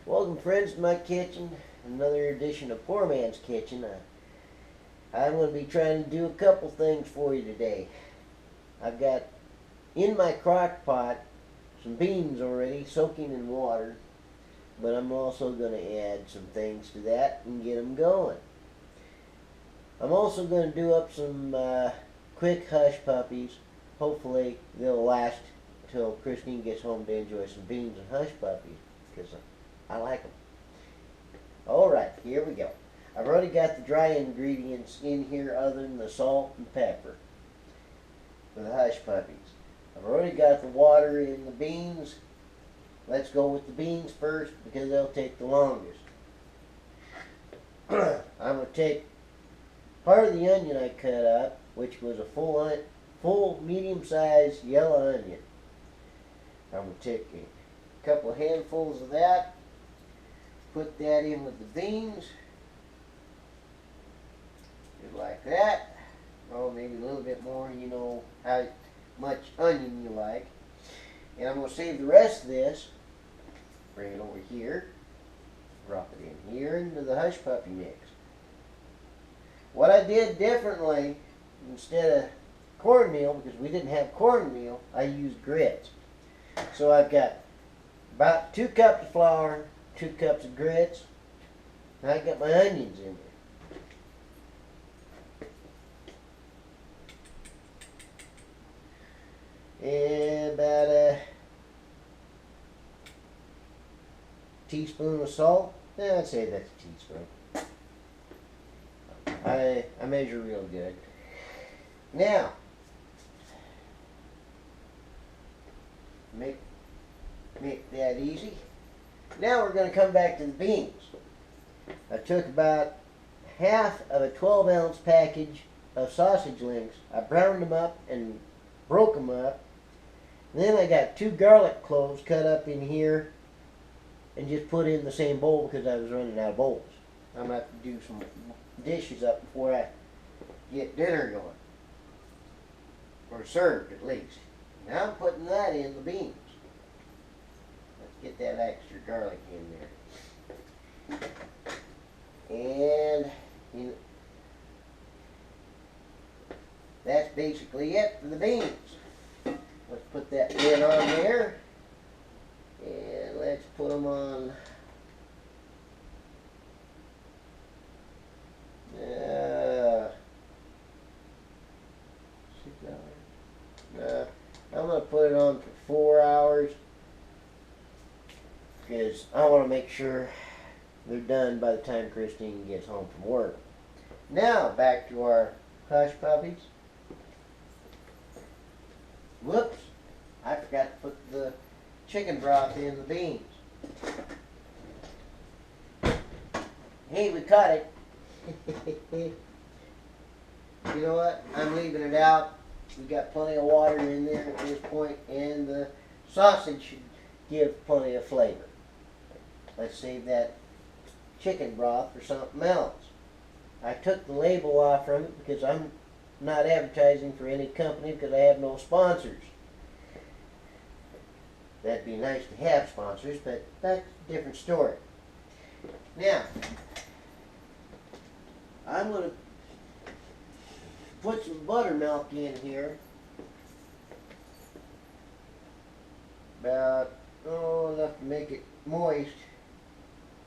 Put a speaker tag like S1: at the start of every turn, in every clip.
S1: Welcome, friends, to my kitchen. Another edition of Poor Man's Kitchen. I'm going to be trying to do a couple things for you today. I've got in my crock pot some beans already soaking in water, but I'm also going to add some things to that and get them going. I'm also going to do up some quick hush puppies. Hopefully they'll last till Christine gets home to enjoy some beans and hush puppies because I like them. Alright, here we go. I've already got the dry ingredients in here other than the salt and pepper for the hush puppies. I've already got the water in the beans. Let's go with the beans first because they'll take the longest. I'm going to take part of the onion I cut up, which was a full medium-sized yellow onion. I'm going to take a couple of handfuls of that, put that in with the beans, just like that. Oh, maybe a little bit more, you know how much onion you like. And I'm going to save the rest of this, bring it over here, drop it in here into the hush puppy mix. What I did differently, instead of cornmeal, because we didn't have cornmeal, I used grits. So I've got about 2 cups of flour, 2 cups of grits, and I got my onions in there. And about a teaspoon of salt. I'd say that's a teaspoon. I measure real good. Now, make that easy. Now we're going to come back to the beans. I took about half of a 12-ounce package of sausage links. I browned them up and broke them up. Then I got 2 garlic cloves cut up in here and just put in the same bowl because I was running out of bowls. I'm going to have to do some dishes up before I get dinner going. Or served, at least. Now I'm putting that in the beans. Let's get that extra garlic in there. And that's basically it for the beans. Let's put that lid on there. And let's put them on. I'm going to put it on for 4 hours because I want to make sure they're done by the time Christine gets home from work. Now back to our hush puppies. Whoops, I forgot to put the chicken broth in the beans. Hey, we caught it. You know what? I'm leaving it out. We got plenty of water in there at this point, and the sausage should give plenty of flavor. Let's save that chicken broth for something else. I took the label off from it because I'm not advertising for any company because I have no sponsors. That'd be nice to have sponsors, but that's a different story. Now, I'm going to put some buttermilk in here. About, enough to make it moist.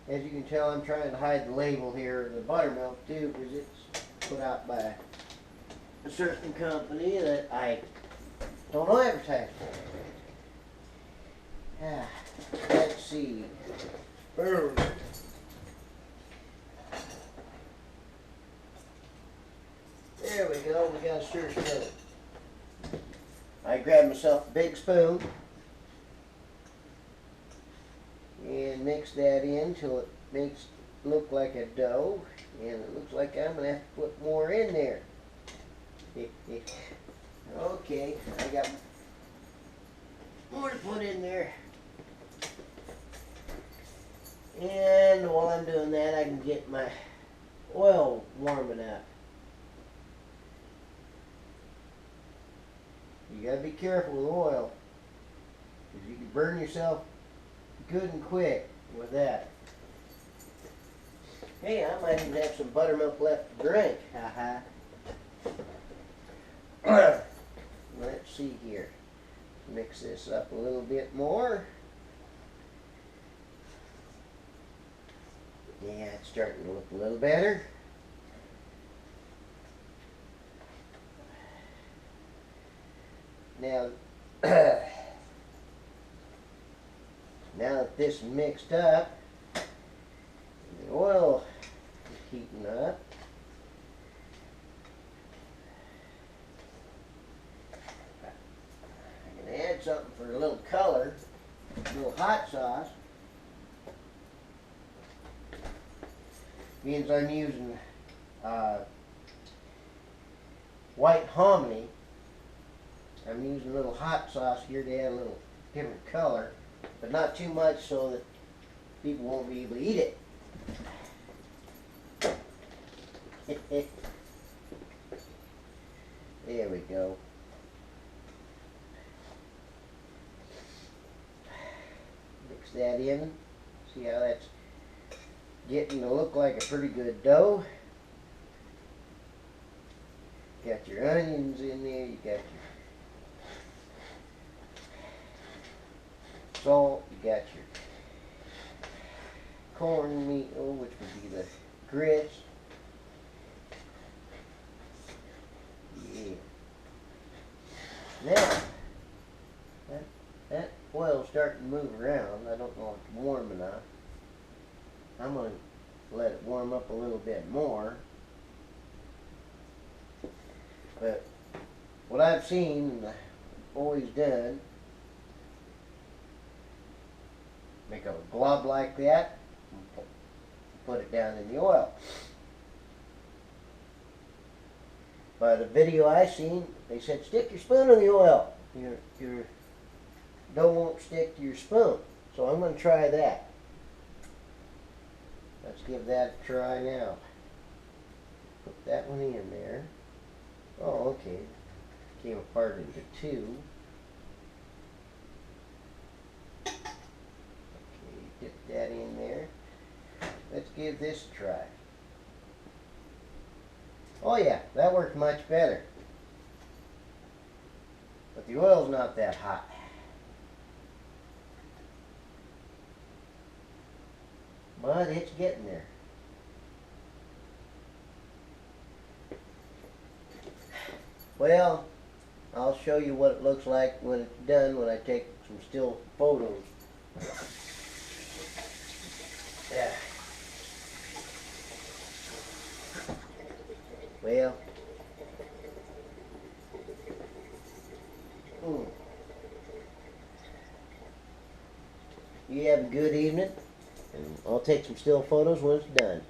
S1: As you can tell, I'm trying to hide the label here, the buttermilk too, because it's put out by a certain company that I don't know advertise for. Let's see. Boom. There we go, we got a stir spoon. I grabbed myself a big spoon and mix that in till it makes it look like a dough, and it looks like I'm going to have to put more in there. Okay, I got more to put in there. And while I'm doing that, I can get my oil warming up. You gotta be careful with oil, because you can burn yourself good and quick. with that. Hey, I might even have some buttermilk left to drink. Let's see here. Mix this up a little bit more. Yeah, it's starting to look a little better. Now, now that this is mixed up, the oil is heating up. I can add something for a little color, a little hot sauce. Means I'm using white hominy. I'm using a little hot sauce here to add a little different color, but not too much so that people won't be able to eat it. There we go. Mix that in. See how that's getting to look like a pretty good dough. Got your onions in there, you got your salt, you got your cornmeal, which would be the grits. Yeah. Now, that oil's starting to move around. I don't know if it's warm enough. I'm going to let it warm up a little bit more. But what I've seen and I've always done, make a glob like that, and put it down in the oil. But a video I seen, they said stick your spoon in the oil. Your dough won't stick to your spoon. So I'm going to try that. Let's give that a try now. Put that one in there. Oh, okay. Came apart into two. Okay, dip that in there. Let's give this a try. Oh yeah, that worked much better. But the oil's not that hot. But it's getting there. Well, I'll show you what it looks like when it's done, when I take some still photos. Yeah. Well. You have a good evening, and I'll take some still photos when it's done.